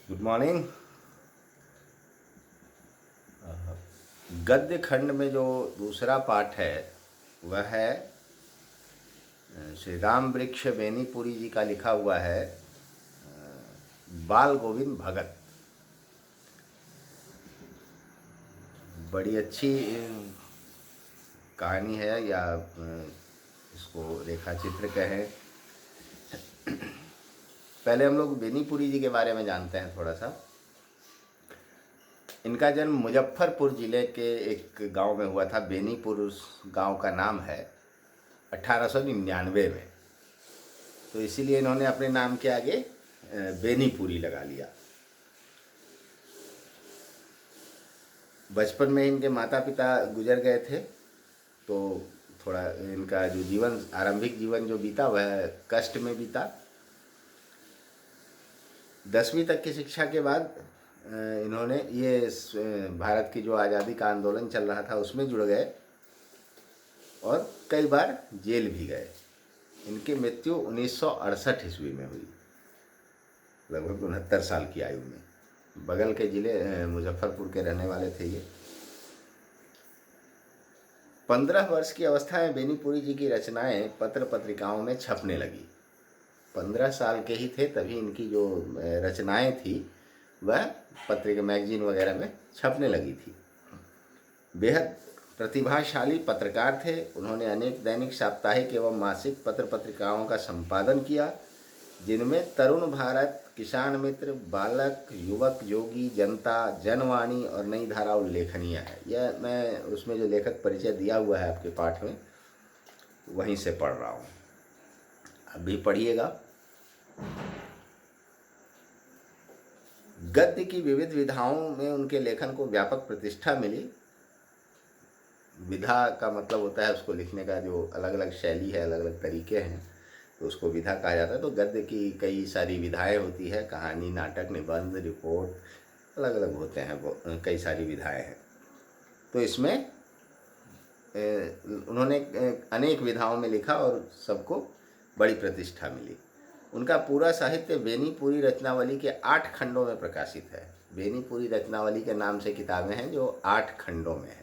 Good morning. गद्य खंड में जो दूसरा पाठ है वह है श्री राम वृक्ष बेनीपुरी जी का लिखा हुआ है बाल गोविंद भगत। बड़ी अच्छी कहानी है या इसको रेखा चित्र कहें। पहले हम लोग बेनीपुरी जी के बारे में जानते हैं थोड़ा सा। इनका जन्म मुजफ्फरपुर ज़िले के एक गांव में हुआ था। बेनीपुर उस गांव का नाम है। 1899 में। तो इसीलिए इन्होंने अपने नाम के आगे बेनीपुरी लगा लिया। बचपन में इनके माता पिता गुजर गए थे, तो थोड़ा इनका जो जीवन, आरंभिक जीवन जो बीता वह कष्ट में बीता। 10वीं तक की शिक्षा के बाद इन्होंने भारत की जो आज़ादी का आंदोलन चल रहा था उसमें जुड़ गए और कई बार जेल भी गए। इनकी मृत्यु 1968 ईस्वी में हुई, लगभग 69 साल की आयु में। बगल के ज़िले मुजफ्फरपुर के रहने वाले थे ये। 15 वर्ष की अवस्था में बेनीपुरी जी की रचनाएं पत्र पत्रिकाओं में छपने लगी। 15 साल के ही थे तभी इनकी जो रचनाएं थी वह पत्रिका, मैगजीन वगैरह में छपने लगी थी। बेहद प्रतिभाशाली पत्रकार थे। उन्होंने अनेक दैनिक, साप्ताहिक एवं मासिक पत्र पत्रिकाओं का संपादन किया, जिनमें तरुण भारत, किसान मित्र, बालक, युवक योगी, जनता, जनवाणी और नई धारा उल्लेखनीय है। यह मैं उसमें जो लेखक परिचय दिया हुआ है आपके पाठ में वहीं से पढ़ रहा हूँ, अभी पढ़िएगा। गद्य की विविध विधाओं में उनके लेखन को व्यापक प्रतिष्ठा मिली। विधा का मतलब होता है उसको लिखने का जो अलग अलग शैली है, अलग अलग तरीके हैं, तो उसको विधा कहा जाता है। तो गद्य की कई सारी विधाएं होती है, कहानी, नाटक, निबंध, रिपोर्ट, अलग अलग होते हैं, वो कई सारी विधाएं हैं। तो इसमें उन्होंने अनेक विधाओं में लिखा और सबको बड़ी प्रतिष्ठा मिली। उनका पूरा साहित्य बेनीपुरी रचनावली के 8 खंडों में प्रकाशित है। बेनीपुरी रचनावली के नाम से किताबें हैं जो 8 खंडों में है।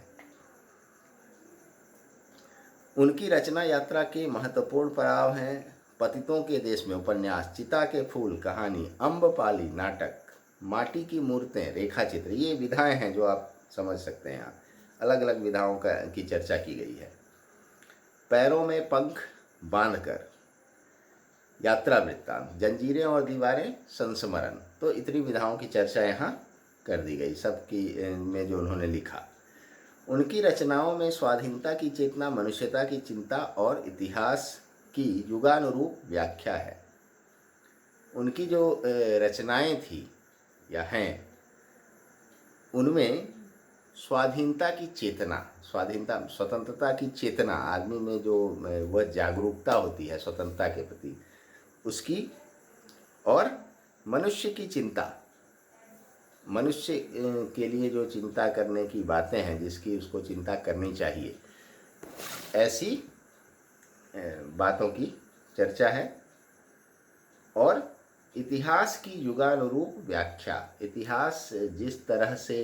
उनकी रचना यात्रा के महत्वपूर्ण पड़ाव हैं पतितों के देश में उपन्यास, चिता के फूल कहानी, अम्बपाली नाटक, माटी की मूर्तें, रेखा चित्र। ये विधाएं हैं जो आप समझ सकते हैं। अलग अलग विधाओं की चर्चा की गई है। पैरों में पंख बांधकर, यात्रा वृत्तांत, जंजीरें और दीवारें, संस्मरण। तो इतनी विधाओं की चर्चा यहाँ कर दी गई सबकी में जो उन्होंने लिखा। उनकी रचनाओं में स्वाधीनता की चेतना, मनुष्यता की चिंता और इतिहास की युगानुरूप व्याख्या है। उनकी जो रचनाएं थी या हैं उनमें स्वाधीनता की चेतना, स्वतंत्रता की चेतना, आदमी में जो वह जागरूकता होती है स्वतंत्रता के प्रति उसकी, और मनुष्य की चिंता, मनुष्य के लिए जो चिंता करने की बातें हैं, जिसकी उसको चिंता करनी चाहिए, ऐसी बातों की चर्चा है। और इतिहास की युगानुरूप व्याख्या, इतिहास जिस तरह से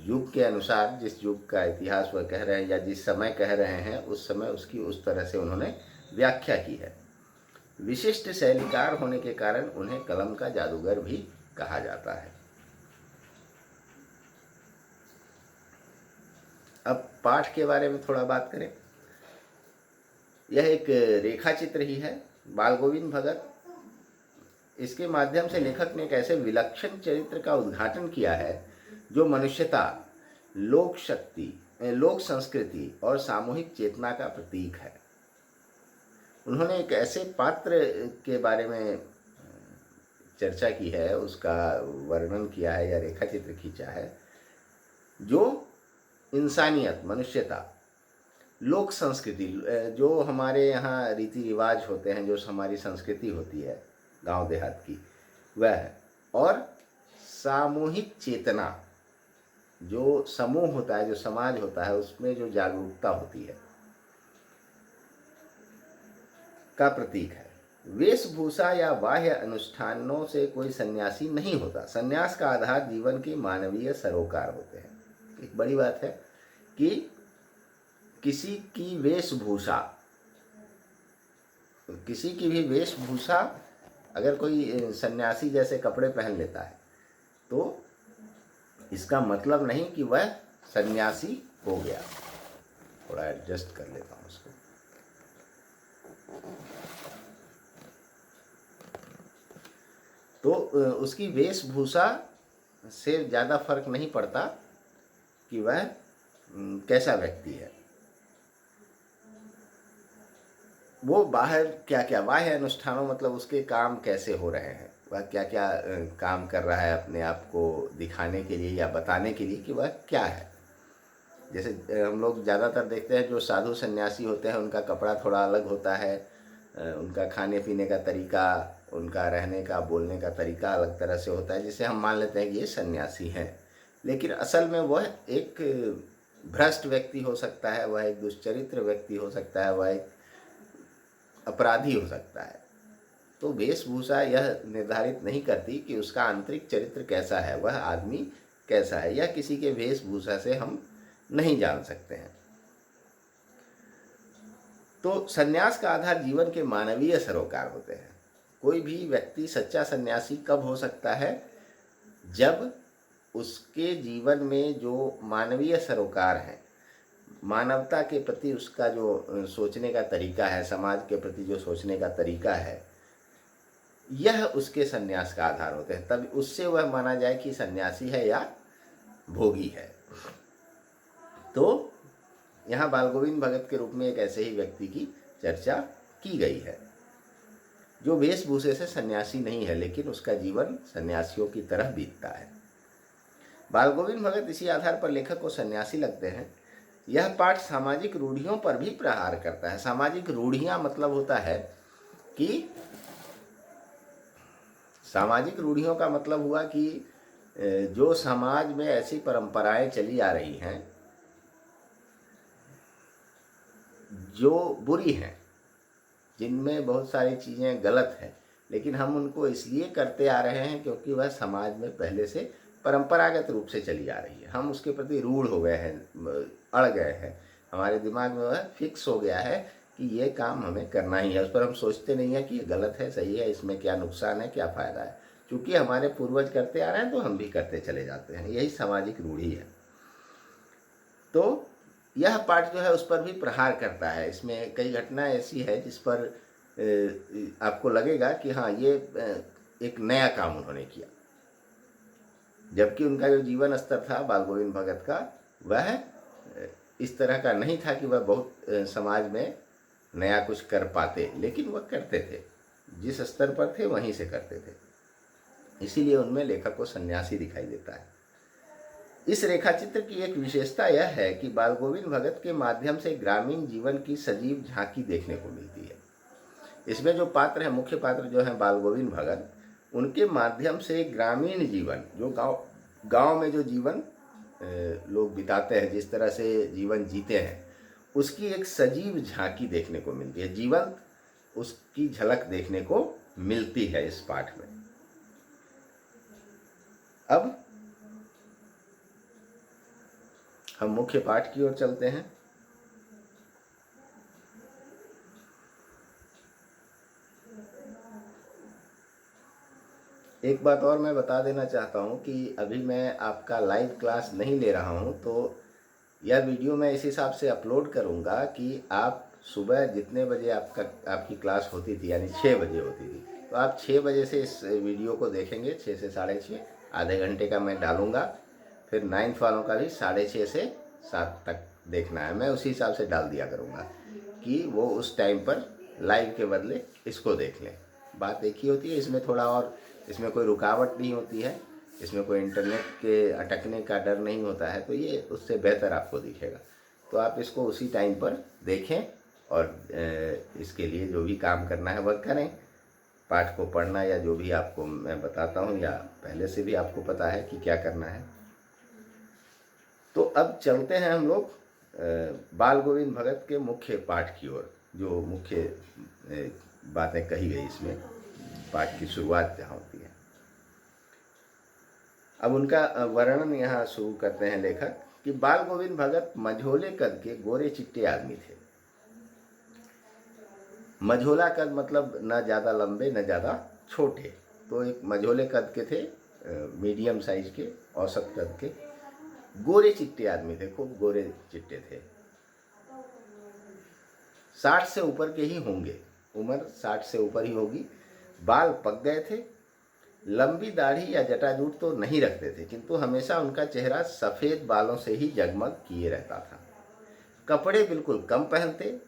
युग के अनुसार, जिस युग का इतिहास वह कह रहे हैं या जिस समय कह रहे हैं उस समय उसकी उस तरह से उन्होंने व्याख्या की है। विशिष्ट शैलीकार होने के कारण उन्हें कलम का जादूगर भी कहा जाता है। अब पाठ के बारे में थोड़ा बात करें। यह एक रेखा चित्र ही है, बाल गोविंद भगत। इसके माध्यम से लेखक ने एक ऐसे विलक्षण चरित्र का उद्घाटन किया है जो मनुष्यता, लोक शक्ति, लोक संस्कृति और सामूहिक चेतना का प्रतीक है। उन्होंने एक ऐसे पात्र के बारे में चर्चा की है, उसका वर्णन किया है या रेखा चित्र खींचा है, जो इंसानियत, मनुष्यता, लोक संस्कृति, जो हमारे यहाँ रीति रिवाज होते हैं, जो हमारी संस्कृति होती है गांव देहात की, वह है। और सामूहिक चेतना, जो समूह होता है, जो समाज होता है, उसमें जो जागरूकता होती है का प्रतीक है। वेशभूषा या बाह्य अनुष्ठानों से कोई सन्यासी नहीं होता। सन्यास का आधार जीवन के मानवीय सरोकार होते हैं। एक बड़ी बात है कि किसी की वेशभूषा, किसी की भी वेशभूषा, अगर कोई सन्यासी जैसे कपड़े पहन लेता है तो इसका मतलब नहीं कि वह सन्यासी हो गया। थोड़ा एडजस्ट कर लेता हूँ उसको। तो उसकी वेशभूषा से ज़्यादा फर्क नहीं पड़ता कि वह कैसा व्यक्ति है। वो बाहर क्या क्या बाह्य अनुष्ठानों मतलब उसके काम कैसे हो रहे हैं, वह क्या क्या काम कर रहा है अपने आप को दिखाने के लिए या बताने के लिए कि वह क्या है। जैसे हम लोग ज़्यादातर देखते हैं जो साधु सन्यासी होते हैं उनका कपड़ा थोड़ा अलग होता है, उनका खाने पीने का तरीका, उनका रहने का बोलने का तरीका अलग तरह से होता है, जिसे हम मान लेते हैं कि ये सन्यासी हैं। लेकिन असल में वह एक भ्रष्ट व्यक्ति हो सकता है, वह एक दुष्चरित्र व्यक्ति हो सकता है, वह एक अपराधी हो सकता है। तो वेशभूषा यह निर्धारित नहीं करती कि उसका आंतरिक चरित्र कैसा है, वह आदमी कैसा है, यह किसी के वेशभूषा से हम नहीं जान सकते हैं। तो सन्यास का आधार जीवन के मानवीय सरोकार होते हैं। कोई भी व्यक्ति सच्चा सन्यासी कब हो सकता है? जब उसके जीवन में जो मानवीय सरोकार है, मानवता के प्रति उसका जो सोचने का तरीका है, समाज के प्रति जो सोचने का तरीका है, यह उसके सन्यास का आधार होते हैं। तब उससे वह माना जाए कि सन्यासी है या भोगी है। तो यहाँ बाल गोविंद भगत के रूप में एक ऐसे ही व्यक्ति की चर्चा की गई है जो वेशभूषे से सन्यासी नहीं है, लेकिन उसका जीवन सन्यासियों की तरह बीतता है। बाल गोविंद भगत इसी आधार पर लेखक को सन्यासी लगते हैं। यह पाठ सामाजिक रूढ़ियों पर भी प्रहार करता है। सामाजिक रूढ़ियां मतलब होता है कि सामाजिक रूढ़ियों का मतलब हुआ कि जो समाज में ऐसी परंपराएं चली आ रही हैं जो बुरी हैं, जिनमें बहुत सारी चीज़ें गलत हैं, लेकिन हम उनको इसलिए करते आ रहे हैं क्योंकि वह समाज में पहले से परंपरागत रूप से चली आ रही है। हम उसके प्रति रूढ़ हो गए हैं, अड़ गए हैं, हमारे दिमाग में वह फिक्स हो गया है कि ये काम हमें करना ही है। उस पर हम सोचते नहीं है कि ये गलत है, सही है, इसमें क्या नुकसान है, क्या फ़ायदा है। क्योंकि हमारे पूर्वज करते आ रहे हैं तो हम भी करते चले जाते हैं। यही सामाजिक रूढ़ी है। तो यह पाठ जो है उस पर भी प्रहार करता है। इसमें कई घटनाएं ऐसी है जिस पर आपको लगेगा कि हाँ, ये एक नया काम उन्होंने किया, जबकि उनका जो जीवन स्तर था बाल गोविंद भगत का, वह इस तरह का नहीं था कि वह बहुत समाज में नया कुछ कर पाते, लेकिन वह करते थे, जिस स्तर पर थे वहीं से करते थे। इसीलिए उनमें लेखक को सन्यासी दिखाई देता है। इस रेखाचित्र की एक विशेषता यह है कि बाल गोविंद भगत के माध्यम से ग्रामीण जीवन की सजीव झांकी देखने को मिलती है। इसमें जो पात्र है, मुख्य पात्र जो है बाल गोविंद भगत, उनके माध्यम से ग्रामीण जीवन, जो गांव में जो जीवन लोग बिताते हैं, जिस तरह से जीवन जीते हैं, उसकी एक सजीव झांकी देखने को मिलती है, जीवंत उसकी झलक देखने को मिलती है इस पाठ में। अब हम मुख्य पाठ की ओर चलते हैं। एक बात और मैं बता देना चाहता हूं कि अभी मैं आपका लाइव क्लास नहीं ले रहा हूं, तो यह वीडियो मैं इस हिसाब से अपलोड करूंगा कि आप सुबह जितने बजे आपकी क्लास होती थी, यानी 6 बजे होती थी, तो आप 6 बजे से इस वीडियो को देखेंगे। 6 से 6:30 आधे घंटे का मैं डालूंगा। फिर 9th वालों का भी 6:30 से 7 तक देखना है। मैं उसी हिसाब से डाल दिया करूँगा कि वो उस टाइम पर लाइव के बदले इसको देख लें। बात एक ही होती है, इसमें थोड़ा और, इसमें कोई रुकावट नहीं होती है, इसमें कोई इंटरनेट के अटकने का डर नहीं होता है, तो ये उससे बेहतर आपको दिखेगा। तो आप इसको उसी टाइम पर देखें और इसके लिए जो भी काम करना है वह करें। पाठ को पढ़ना या जो भी आपको मैं बताता हूँ, या पहले से भी आपको पता है कि क्या करना है। तो अब चलते हैं हम लोग बाल गोविंद भगत के मुख्य पाठ की ओर, जो मुख्य बातें कही गई इसमें, पाठ की शुरुआत जहाँ होती है। अब उनका वर्णन यहाँ शुरू करते हैं लेखक कि बाल गोविंद भगत मझोले कद के गोरे चिट्टे आदमी थे। मझोला कद मतलब न ज़्यादा लंबे न ज़्यादा छोटे, तो एक मझोले कद के थे, मीडियम साइज के, औसत कद के, गोरे चिट्टे आदमी थे, खूब गोरे चिट्टे थे। 60 से ऊपर के ही होंगे, उम्र 60 से ऊपर ही होगी। बाल पक गए थे, लंबी दाढ़ी या जटाजूट तो नहीं रखते थे, किंतु हमेशा उनका चेहरा सफ़ेद बालों से ही जगमग किए रहता था। कपड़े बिल्कुल कम पहनते,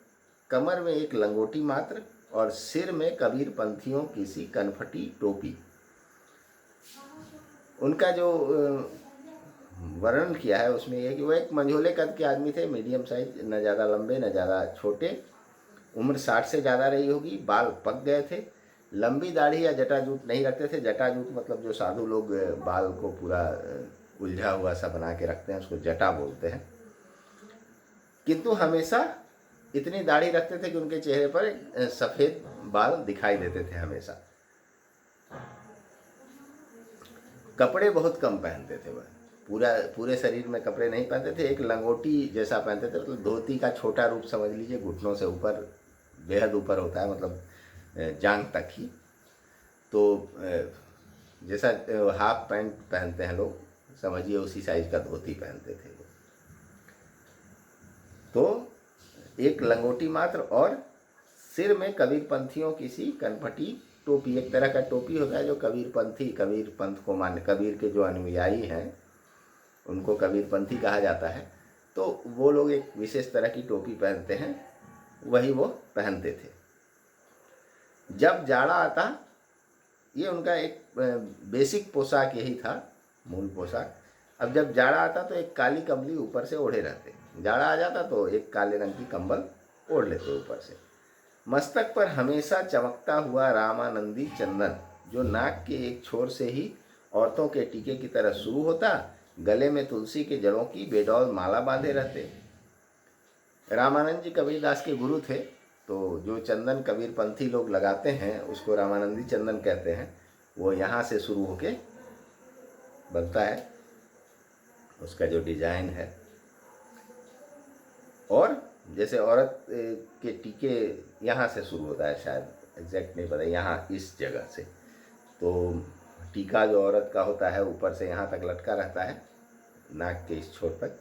कमर में एक लंगोटी मात्र और सिर में कबीर पंथियों की सी कनफटी टोपी। उनका जो वर्णन किया है उसमें यह कि वह एक मंझोले कद के आदमी थे, मीडियम साइज, न ज़्यादा लंबे न ज़्यादा छोटे, उम्र 60 से ज़्यादा रही होगी, बाल पक गए थे, लंबी दाढ़ी या जटाजूट नहीं रखते थे। जटाजूट मतलब जो साधु लोग बाल को पूरा उलझा हुआ सा बना के रखते हैं उसको जटा बोलते हैं। किंतु हमेशा इतनी दाढ़ी रखते थे कि उनके चेहरे पर सफ़ेद बाल दिखाई देते थे हमेशा। कपड़े बहुत कम पहनते थे, वह पूरे शरीर में कपड़े नहीं पहनते थे, एक लंगोटी जैसा पहनते थे, मतलब धोती का छोटा रूप समझ लीजिए, घुटनों से ऊपर, बेहद ऊपर होता है, मतलब जांघ तक ही। तो जैसा हाफ पैंट पहनते हैं लोग, समझिए उसी साइज का धोती पहनते थे वो। तो एक लंगोटी मात्र और सिर में कबीर पंथियों की सी कनपटी टोपी, एक तरह का टोपी होता है जो कबीर पंथी, कबीर पंथ को मान, कबीर के जो अनुयायी हैं उनको कबीर पंथी कहा जाता है। तो वो लोग एक विशेष तरह की टोपी पहनते हैं, वही वो पहनते थे। जब जाड़ा आता, ये उनका एक बेसिक पोशाक यही था, मूल पोशाक। अब जब जाड़ा आता तो एक काली कंबली ऊपर से ओढ़े रहते, जाड़ा आ जाता तो एक काले रंग की कंबल ओढ़ लेते ऊपर से। मस्तक पर हमेशा चमकता हुआ रामानंदी चंदन, जो नाक के एक छोर से ही औरतों के टीके की तरह शुरू होता, गले में तुलसी के जड़ों की बेडौल माला बांधे रहते। रामानंद जी कबीरदास के गुरु थे, तो जो चंदन कबीरपंथी लोग लगाते हैं उसको रामानंदी चंदन कहते हैं। वो यहाँ से शुरू होके बनता है, उसका जो डिजाइन है। और जैसे औरत के टीके यहाँ से शुरू होता है, शायद एग्जैक्ट नहीं पता, यहाँ इस जगह से। तो टीका जो औरत का होता है ऊपर से यहाँ तक लटका रहता है, नाक के इस छोर तक,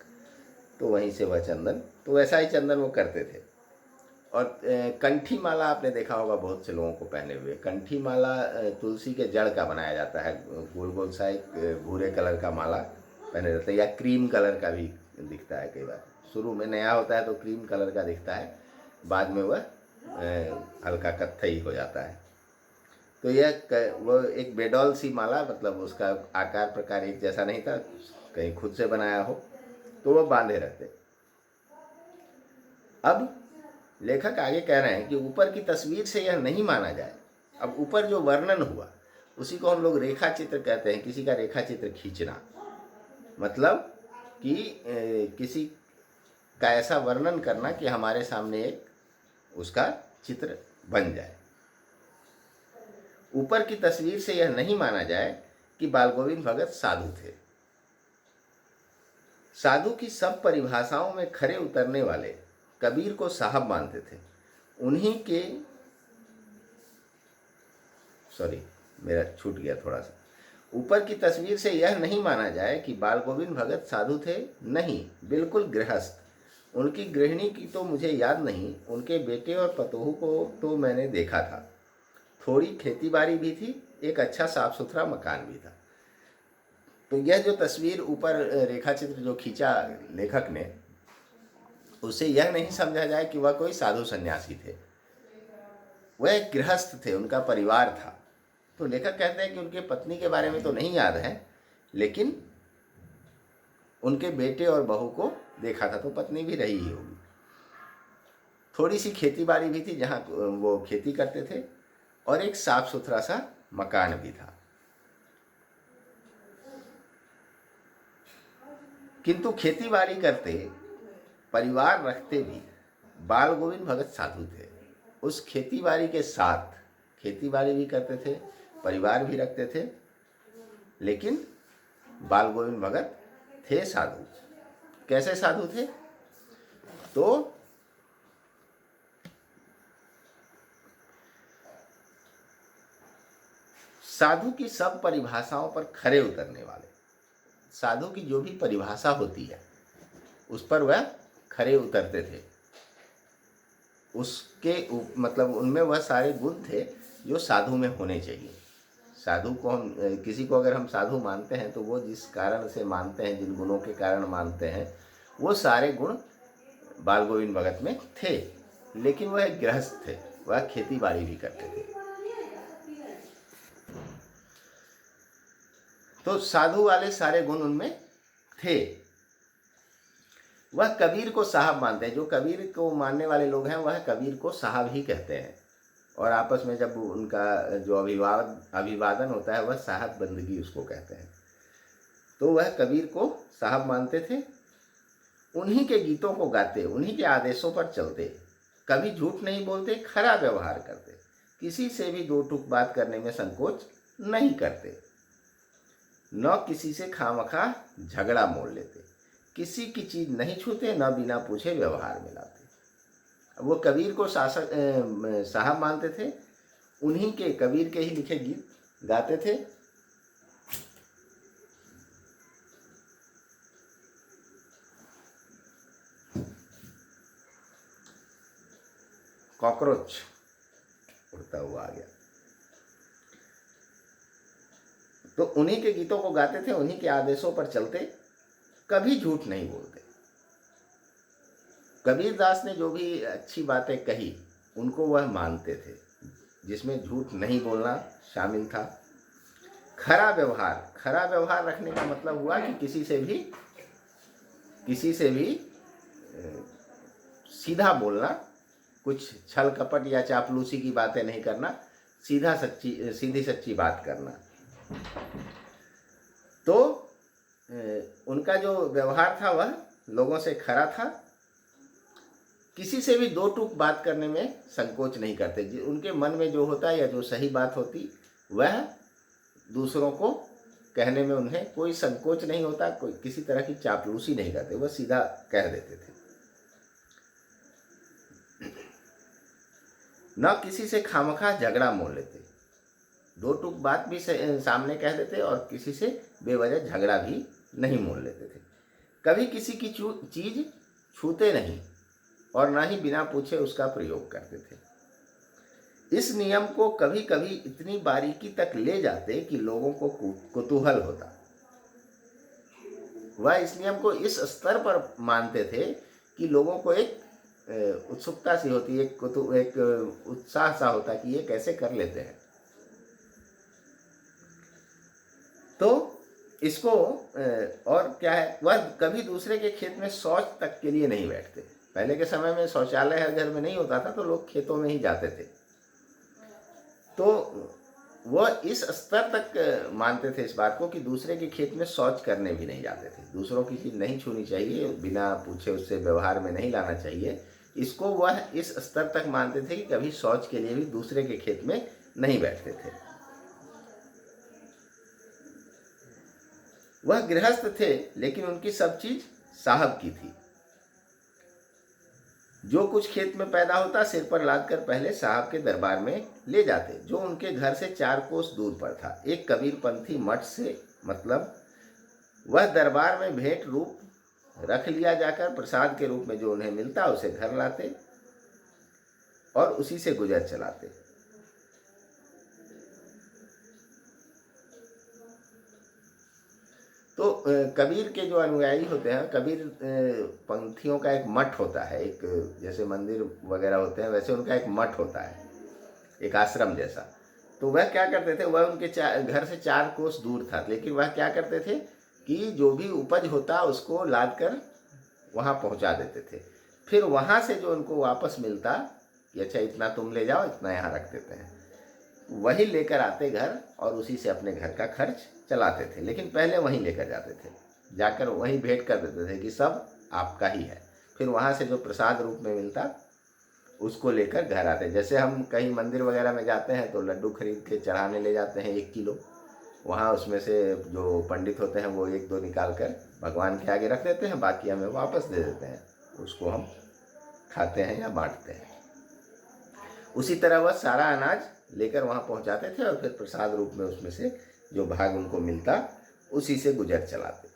तो वहीं से वह चंदन, तो वैसा ही चंदन वो करते थे। और कंठी माला आपने देखा होगा बहुत से लोगों को पहने हुए। कंठी माला तुलसी के जड़ का बनाया जाता है, गोल गोल सा एक भूरे कलर का माला पहने रहते हैं, या क्रीम कलर का भी दिखता है कई बार। शुरू में नया होता है तो क्रीम कलर का दिखता है, बाद में वह हल्का कत्थई हो जाता है। तो यह वो एक बेडौल सी माला, मतलब उसका आकार प्रकार एक जैसा नहीं था, कहीं खुद से बनाया हो, तो वह बांधे रहते। अब लेखक आगे कह रहे हैं कि ऊपर की तस्वीर से यह नहीं माना जाए। अब ऊपर जो वर्णन हुआ उसी को हम लोग रेखा चित्र कहते हैं, किसी का रेखा चित्र खींचना, मतलब कि किसी का ऐसा वर्णन करना कि हमारे सामने एक उसका चित्र बन जाए। ऊपर की तस्वीर से यह नहीं माना जाए कि बाल गोविंद भगत साधु थे। साधु की सब परिभाषाओं में खरे उतरने वाले कबीर को साहब मानते थे। उन्हीं के, सॉरी मेरा छूट गया थोड़ा सा। ऊपर की तस्वीर से यह नहीं माना जाए कि बाल गोविंद भगत साधु थे, नहीं, बिल्कुल गृहस्थ। उनकी गृहिणी की तो मुझे याद नहीं, उनके बेटे और पतोहू को तो मैंने देखा था। थोड़ी खेती बाड़ी भी थी, एक अच्छा साफ सुथरा मकान भी था। तो यह जो तस्वीर ऊपर रेखा चित्र जो खींचा लेखक ने, उससे यह नहीं समझा जाए कि वह कोई साधु सन्यासी थे, वह एक गृहस्थ थे, उनका परिवार था। तो लेखक कहते हैं कि उनके पत्नी के बारे में तो नहीं याद है, लेकिन उनके बेटे और बहू को देखा था, तो पत्नी भी रही ही होगी। थोड़ी सी खेती बाड़ी भी थी जहाँ वो खेती करते थे, और एक साफ सुथरा सा मकान भी था। किंतु खेती बाड़ी करते, परिवार रखते भी बाल गोविंद भगत साधु थे। उस खेती-बाड़ी के साथ खेती-बाड़ी भी करते थे, परिवार भी रखते थे, लेकिन बाल गोविंद भगत थे साधु। कैसे साधु थे? तो साधु की सब परिभाषाओं पर खरे उतरने वाले, साधु की जो भी परिभाषा होती है उस पर वह खरे उतरते थे। उसके मतलब उनमें वह सारे गुण थे जो साधु में होने चाहिए। साधु को हम किसी को अगर हम साधु मानते हैं तो वो जिस कारण से मानते हैं, जिन गुणों के कारण मानते हैं, वो सारे गुण बाल गोविंद भगत में थे। लेकिन वह एक गृहस्थ थे, वह खेती बाड़ी भी करते थे। तो साधु वाले सारे गुण उनमें थे। वह कबीर को साहब मानते हैं। जो कबीर को मानने वाले लोग हैं वह कबीर को साहब ही कहते हैं, और आपस में जब उनका जो अभिवादन होता है वह साहब बंदगी उसको कहते हैं। तो वह कबीर को साहब मानते थे, उन्हीं के गीतों को गाते, उन्हीं के आदेशों पर चलते, कभी झूठ नहीं बोलते, खरा व्यवहार करते, किसी से भी दो टूक बात करने में संकोच नहीं करते, न किसी से खामखा झगड़ा मोल लेते, किसी की चीज नहीं छूते, न बिना पूछे व्यवहार में लाते। वो कबीर को साहब मानते थे, उन्हीं के कबीर के ही लिखे गीत गाते थे। कॉकरोच उड़ता हुआ आ गया। तो उन्हीं के गीतों को गाते थे, उन्हीं के आदेशों पर चलते, कभी झूठ नहीं बोलते। कबीर दास ने जो भी अच्छी बातें कही उनको वह मानते थे, जिसमें झूठ नहीं बोलना शामिल था। खरा व्यवहार रखने का मतलब हुआ कि किसी से भी सीधा बोलना, कुछ छल कपट या चापलूसी की बातें नहीं करना, सीधी सच्ची बात करना। तो उनका जो व्यवहार था वह लोगों से खरा था। किसी से भी दो टूक बात करने में संकोच नहीं करते। उनके मन में जो होता या जो सही बात होती वह दूसरों को कहने में उन्हें कोई संकोच नहीं होता, कोई किसी तरह की चापलूसी नहीं करते, वह सीधा कह देते थे। न किसी से खामखा झगड़ा मोल लेते, दो टूक बात भी सामने कह देते और किसी से बेवजह झगड़ा भी नहीं मोल लेते थे। कभी किसी की चीज छूते नहीं और न ही बिना पूछे उसका प्रयोग करते थे। इस नियम को कभी कभी इतनी बारीकी तक ले जाते कि लोगों को कुतूहल होता। वह इस नियम को इस स्तर पर मानते थे कि लोगों को एक उत्सुकता सी होती, एक उत्साह सा होता कि ये कैसे कर लेते हैं। तो इसको और क्या है, वह कभी दूसरे के खेत में शौच तक के लिए नहीं बैठते। पहले के समय में शौचालय हर घर में नहीं होता था, तो लोग खेतों में ही जाते थे। तो वह इस स्तर तक मानते थे इस बात को कि दूसरे के खेत में शौच करने भी नहीं जाते थे। दूसरों की चीज़ नहीं छूनी चाहिए, बिना पूछे उससे व्यवहार में नहीं लाना चाहिए। इसको वह इस स्तर तक मानते थे कि कभी शौच के लिए भी दूसरे के खेत में नहीं बैठते थे। वह गृहस्थ थे, लेकिन उनकी सब चीज साहब की थी। जो कुछ खेत में पैदा होता सिर पर लादकर पहले साहब के दरबार में ले जाते, जो उनके घर से 4 कोस दूर पर था, एक कबीरपंथी मठ से। मतलब वह दरबार में भेंट रूप रख लिया जाकर प्रसाद के रूप में जो उन्हें मिलता उसे घर लाते और उसी से गुजर चलाते। तो कबीर के जो अनुयायी होते हैं, कबीर पंथियों का एक मठ होता है, एक जैसे मंदिर वगैरह होते हैं वैसे उनका एक मठ होता है, एक आश्रम जैसा। तो वह क्या करते थे, वह उनके घर से 4 कोस दूर था, लेकिन वह क्या करते थे कि जो भी उपज होता उसको लाद कर वहाँ पहुँचा देते थे। फिर वहाँ से जो उनको वापस मिलता कि अच्छा इतना तुम ले जाओ, इतना यहाँ रख देते हैं, वही लेकर आते घर और उसी से अपने घर का खर्च चलाते थे। लेकिन पहले वहीं लेकर जाते थे, जाकर वहीं भेंट कर देते थे कि सब आपका ही है। फिर वहाँ से जो प्रसाद रूप में मिलता उसको लेकर घर आते हैं। जैसे हम कहीं मंदिर वगैरह में जाते हैं तो लड्डू खरीद के चढ़ाने ले जाते हैं 1 किलो, वहाँ उसमें से जो पंडित होते हैं वो 1-2 निकाल कर भगवान के आगे रख देते हैं, बाकी हमें वापस दे देते हैं, उसको हम खाते हैं या बांटते हैं। उसी तरह वह सारा अनाज लेकर वहाँ पहुँचाते थे और फिर प्रसाद रूप में उसमें से जो भाग उनको मिलता उसी से गुजर चलाते।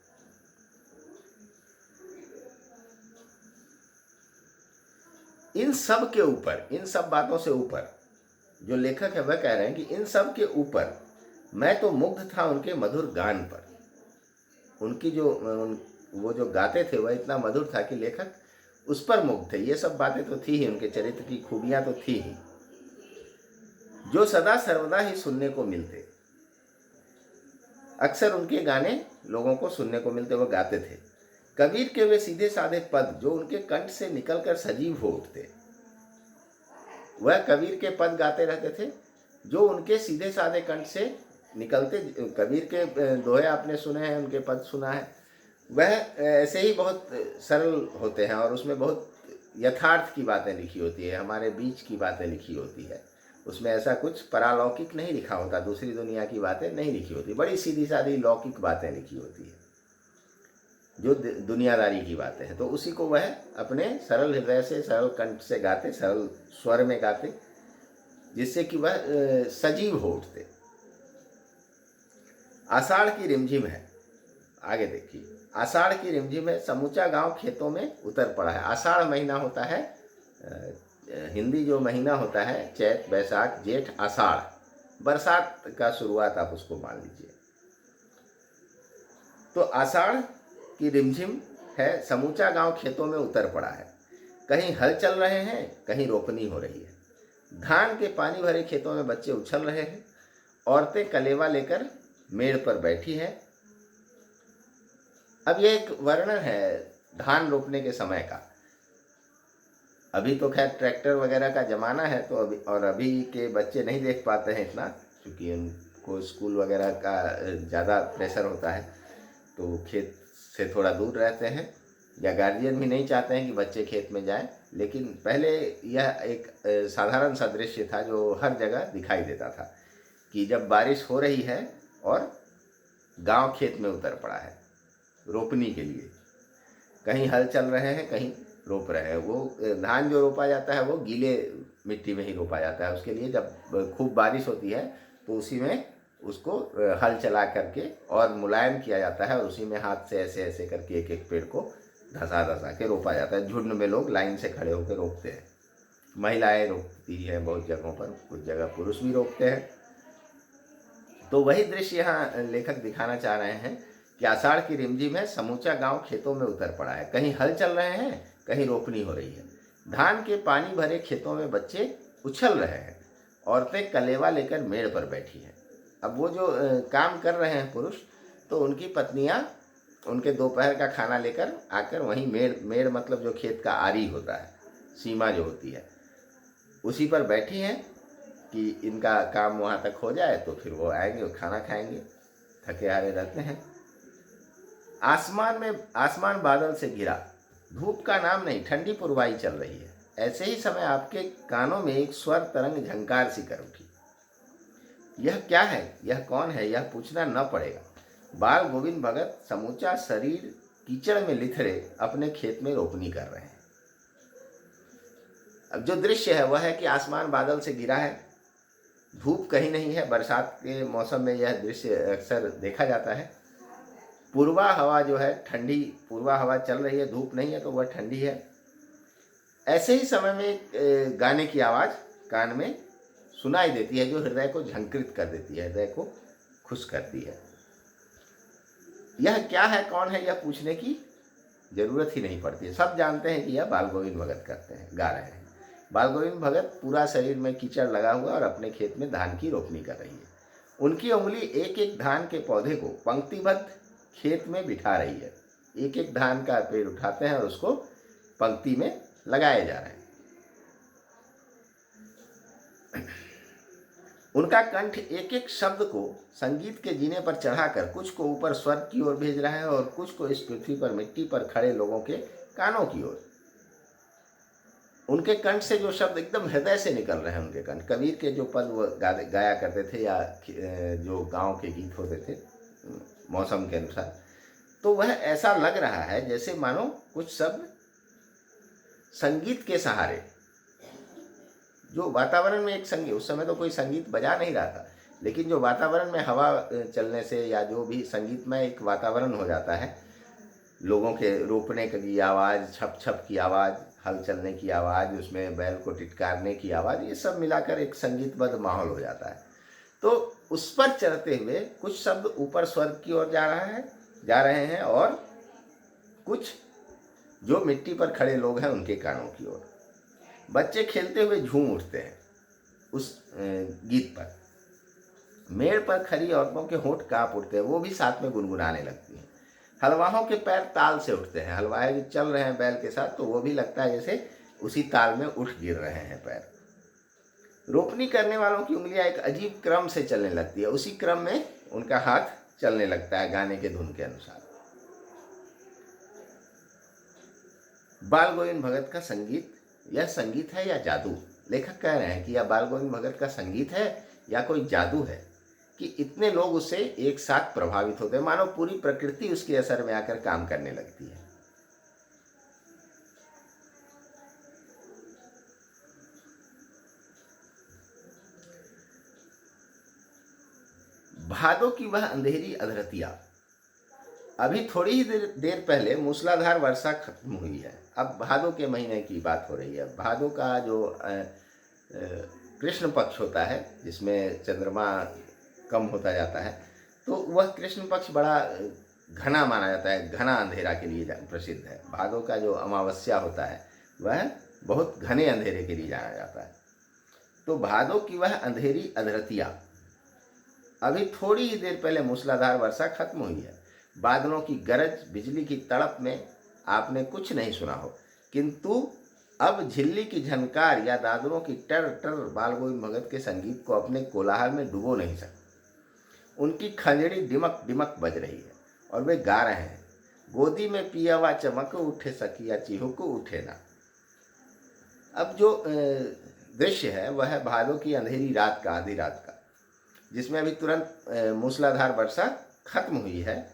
इन सब के ऊपर, इन सब बातों से ऊपर जो लेखक है वह कह रहे हैं कि इन सब के ऊपर मैं तो मुग्ध था उनके मधुर गान पर। उनकी जो वो जो गाते थे वह इतना मधुर था कि लेखक उस पर मुग्ध थे। ये सब बातें तो थी ही, उनके चरित्र की खूबियां तो थी ही, जो सदा सर्वदा ही सुनने को मिलते। अक्सर उनके गाने लोगों को सुनने को मिलते, वह गाते थे। कबीर के वे सीधे साधे पद जो उनके कंठ से निकलकर सजीव हो उठते। वह कबीर के पद गाते रहते थे जो उनके सीधे साधे कंठ से निकलते। कबीर के दोहे आपने सुने हैं, उनके पद सुना है, वह ऐसे ही बहुत सरल होते हैं और उसमें बहुत यथार्थ की बातें लिखी होती है, हमारे बीच की बातें लिखी होती है। उसमें ऐसा कुछ परालौकिक नहीं लिखा होता, दूसरी दुनिया की बातें नहीं लिखी होती, बड़ी सीधी सादी लौकिक बातें लिखी होती है जो दुनियादारी की बातें हैं। तो उसी को वह अपने सरल हृदय से, सरल कंठ से गाते, सरल स्वर में गाते, जिससे कि वह सजीव हो उठते। आषाढ़ की रिमझिम है, आगे देखिए, आषाढ़ की रिमझिम है, समूचा गांव खेतों में उतर पड़ा है। आषाढ़ महीना होता है, हिंदी जो महीना होता है, चैत, बैसाख, जेठ, आषाढ़, बरसात का शुरुआत आप उसको मान लीजिए। तो आषाढ़ की रिमझिम है, समूचा गांव खेतों में उतर पड़ा है। कहीं हल चल रहे हैं, कहीं रोपनी हो रही है। धान के पानी भरे खेतों में बच्चे उछल रहे हैं। औरतें कलेवा लेकर मेड़ पर बैठी हैं। अब ये एक वर्णन है धान रोपने के समय का। अभी तो खैर ट्रैक्टर वगैरह का ज़माना है, तो अभी के बच्चे नहीं देख पाते हैं इतना, क्योंकि उनको स्कूल वगैरह का ज़्यादा प्रेशर होता है, तो खेत से थोड़ा दूर रहते हैं, या गार्जियन भी नहीं चाहते हैं कि बच्चे खेत में जाएं। लेकिन पहले यह एक साधारण सा दृश्य था जो हर जगह दिखाई देता था कि जब बारिश हो रही है और गांव खेत में उतर पड़ा है रोपनी के लिए। कहीं हल चल रहे हैं, कहीं रोप रहे हैं। वो धान जो रोपा जाता है वो गीले मिट्टी में ही रोपा जाता है। उसके लिए जब खूब बारिश होती है तो उसी में उसको हल चला करके और मुलायम किया जाता है, और उसी में हाथ से ऐसे ऐसे करके एक एक पेड़ को धसा धसा के रोपा जाता है। झुंड में लोग लाइन से खड़े होकर रोपते हैं। महिलाएं रोपती हैं बहुत जगहों पर, कुछ जगह पुरुष भी रोपते हैं। तो वही दृश्य यहाँ लेखक दिखाना चाह रहे हैं कि आषाढ़ की रिमझिम है, समूचा गांव खेतों में उतर पड़ा है। कहीं हल चल रहे हैं, कहीं रोपनी हो रही है। धान के पानी भरे खेतों में बच्चे उछल रहे हैं। औरतें कलेवा लेकर मेड़ पर बैठी हैं। अब वो जो काम कर रहे हैं पुरुष, तो उनकी पत्नियां उनके दोपहर का खाना लेकर आकर वहीं मेड़ मतलब जो खेत का आरी होता है, सीमा जो होती है, उसी पर बैठी हैं कि इनका काम वहाँ तक हो जाए तो फिर वो आएंगे और खाना खाएंगे। थके हारे रहते हैं। आसमान बादल से घिरा, धूप का नाम नहीं, ठंडी पुरवाई चल रही है। ऐसे ही समय आपके कानों में एक स्वर तरंग झंकार सी कर उठी। यह क्या है, यह कौन है, यह पूछना न पड़ेगा। बाल गोविंद भगत समूचा शरीर कीचड़ में लिथड़े अपने खेत में रोपनी कर रहे हैं। अब जो दृश्य है वह है कि आसमान बादल से घिरा है, धूप कहीं नहीं है। बरसात के मौसम में यह दृश्य अक्सर देखा जाता है। पूर्वा हवा जो है, ठंडी पूर्वा हवा चल रही है, धूप नहीं है तो वह ठंडी है। ऐसे ही समय में गाने की आवाज़ कान में सुनाई देती है जो हृदय को झंकृत कर देती है, हृदय को खुश करती है। यह क्या है, कौन है, यह पूछने की जरूरत ही नहीं पड़ती। सब जानते हैं कि यह बाल गोविंद भगत करते हैं, गा रहे हैं। बाल गोविंद भगत पूरा शरीर में कीचड़ लगा हुआ और अपने खेत में धान की रोपनी कर रही है। उनकी उंगली एक एक धान के पौधे को पंक्तिबद्ध खेत में बिठा रही है। एक एक धान का पेड़ उठाते हैं और उसको पंक्ति में लगाए जा रहे हैं। उनका कंठ एक एक शब्द को संगीत के जीने पर चढ़ाकर कुछ को ऊपर स्वर्ग की ओर भेज रहा है और कुछ को इस पृथ्वी पर मिट्टी पर खड़े लोगों के कानों की ओर। उनके कंठ से जो शब्द एकदम हृदय से निकल रहे हैं, उनके कंठ, कबीर के जो पद वो गाया करते थे, या जो गांव के गीत होते थे मौसम के अनुसार, तो वह ऐसा लग रहा है जैसे मानो कुछ शब्द संगीत के सहारे, जो वातावरण में एक संगीत, उस समय तो कोई संगीत बजा नहीं रहा था, लेकिन जो वातावरण में हवा चलने से या जो भी संगीतमय एक वातावरण हो जाता है, लोगों के रोपने की आवाज़, छप छप की आवाज़, हल चलने की आवाज़, उसमें बैल को टिटकारने की आवाज़, ये सब मिलाकर एक संगीतबद्ध माहौल हो जाता है। तो उस पर चढ़ते हुए कुछ शब्द ऊपर स्वर्ग की ओर जा रहे हैं, और कुछ जो मिट्टी पर खड़े लोग हैं उनके कानों की ओर। बच्चे खेलते हुए झूम उठते हैं उस गीत पर। मेड़ पर खड़ी औरतों के होंठ कांप उठते हैं, वो भी साथ में गुनगुनाने लगती हैं। हलवाहों के पैर ताल से उठते हैं, हलवाए जो चल रहे हैं बैल के साथ, तो वो भी लगता है जैसे उसी ताल में उठ गिर रहे हैं पैर। रोपनी करने वालों की उंगलियां एक अजीब क्रम से चलने लगती है, उसी क्रम में उनका हाथ चलने लगता है गाने के धुन के अनुसार। बाल गोविंद भगत का संगीत, यह संगीत है या जादू? लेखक कह रहे हैं कि यह बाल गोविंद भगत का संगीत है या कोई जादू है कि इतने लोग उससे एक साथ प्रभावित होते हैं, मानो पूरी प्रकृति उसके असर में आकर काम करने लगती है। भादों की वह अंधेरी अधरतिया। अभी थोड़ी ही देर पहले मूसलाधार वर्षा खत्म हुई है। अब भादों के महीने की बात हो रही है। भादों का जो कृष्ण पक्ष होता है, जिसमें चंद्रमा कम होता जाता है, तो वह कृष्ण पक्ष बड़ा घना माना जाता है, घना अंधेरा के लिए प्रसिद्ध है। भादों का जो अमावस्या होता है वह बहुत घने अंधेरे के लिए जाना जाता है। तो भादों की वह अंधेरी अधरतिया। अभी थोड़ी ही देर पहले मूसलाधार वर्षा खत्म हुई है। बादलों की गरज, बिजली की तड़प में आपने कुछ नहीं सुना हो, किंतु अब झिल्ली की झनकार या दादरों की टर टर बाल गोविंद भगत के संगीत को अपने कोलाहल में डुबो नहीं सकती। उनकी खंजड़ी डिमक डिमक बज रही है और वे गा रहे हैं, गोदी में पिया हुआ चमक उठे सखिया चिहुक उठे ना। अब जो दृश्य है वह है भादों की अंधेरी रात का, आधी रात का, जिसमें अभी तुरंत मूसलाधार वर्षा खत्म हुई है।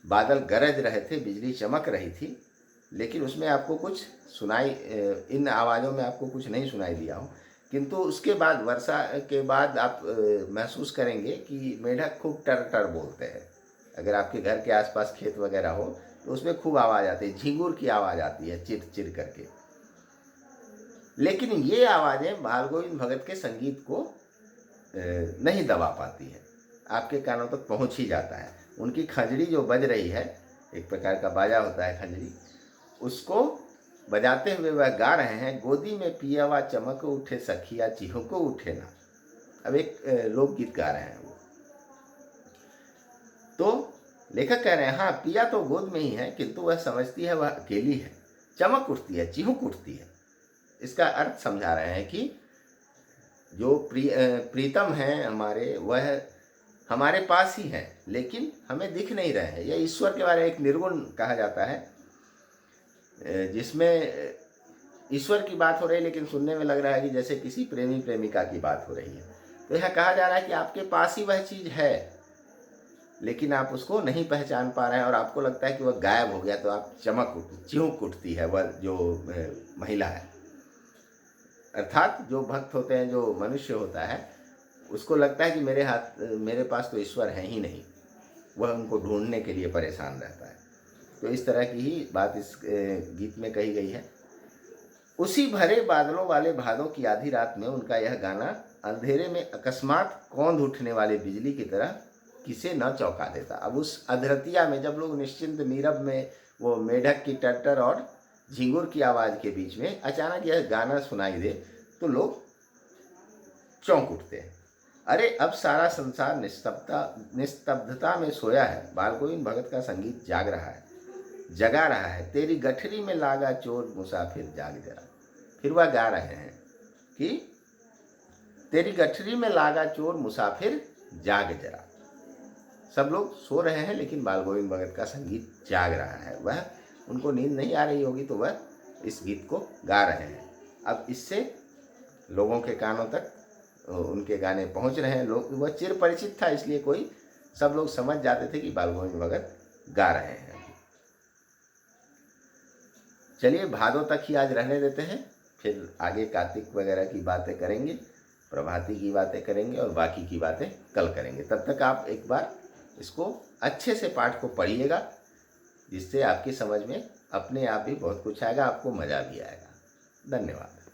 बादल गरज रहे थे, बिजली चमक रही थी, लेकिन उसमें आपको कुछ सुनाई, इन आवाज़ों में आपको कुछ नहीं सुनाई दिया हो, किंतु उसके बाद, वर्षा के बाद आप महसूस करेंगे कि मेढक खूब टर टर बोलते हैं। अगर आपके घर के आसपास खेत वगैरह हो तो उसमें खूब आवाज़ आती है, झींगुर की आवाज़ आती है चिर चिर करके। लेकिन ये आवाज़ें बाल गोविंद भगत के संगीत को नहीं दबा पाती है, आपके कानों तक पहुंच ही जाता है। उनकी खंजड़ी जो बज रही है, एक प्रकार का बाजा होता है खंजड़ी, उसको बजाते हुए वह गा रहे हैं, गोदी में पिया हुआ चमक उठे सखिया चिहुक उठे ना। अब एक लोकगीत गा रहे हैं वो। तो लेखक कह रहे हैं, हाँ पिया तो गोद में ही है, किंतु वह समझती है वह अकेली है, चमक उठती है, चिहुक उठती है। इसका अर्थ समझा रहे हैं कि जो प्रीतम हैं हमारे, वह हमारे पास ही हैं, लेकिन हमें दिख नहीं रहे हैं। यह ईश्वर के बारे में एक निर्गुण कहा जाता है, जिसमें ईश्वर की बात हो रही है, लेकिन सुनने में लग रहा है कि जैसे किसी प्रेमी प्रेमिका की बात हो रही है। तो यह कहा जा रहा है कि आपके पास ही वह चीज़ है, लेकिन आप उसको नहीं पहचान पा रहे हैं, और आपको लगता है कि वह गायब हो गया, तो आप चिहुक उठती है वह जो महिला है। अर्थात जो भक्त होते हैं, जो मनुष्य होता है, उसको लगता है कि मेरे पास तो ईश्वर है ही नहीं, वह उनको ढूंढने के लिए परेशान रहता है। तो इस तरह की ही बात इस गीत में कही गई है। उसी भरे बादलों वाले भादों की आधी रात में उनका यह गाना अंधेरे में अकस्मात कौंध उठने वाले बिजली की तरह किसे न चौंका देता। अब उस अधरतिया में जब लोग निश्चिंत नीरव में, वो मेढक की टट्टर और झिंगुर की आवाज़ के बीच में अचानक यह गाना सुनाई दे, तो लोग चौंक उठते हैं। अरे अब सारा संसार निस्तब्धता में सोया है, बाल गोविंद भगत का संगीत जगा रहा है। तेरी गठरी में लागा चोर मुसाफिर जाग जरा। फिर वह गा रहे हैं कि तेरी गठरी में लागा चोर मुसाफिर जाग जरा। सब लोग सो रहे हैं, लेकिन बाल गोविंद भगत का संगीत जाग रहा है। वह, उनको नींद नहीं आ रही होगी तो वह इस गीत को गा रहे हैं। अब इससे लोगों के कानों तक उनके गाने पहुंच रहे हैं। लोग, वह चिर परिचित था, इसलिए कोई सब लोग समझ जाते थे कि बाल गोविंद भगत गा रहे हैं। चलिए भादों तक ही आज रहने देते हैं, फिर आगे कार्तिक वगैरह की बातें करेंगे, प्रभाती की बातें करेंगे और बाकी की बातें कल करेंगे। तब तक आप एक बार इसको अच्छे से पाठ को पढ़िएगा, जिससे आपकी समझ में अपने आप ही बहुत कुछ आएगा, आपको मज़ा भी आएगा। धन्यवाद।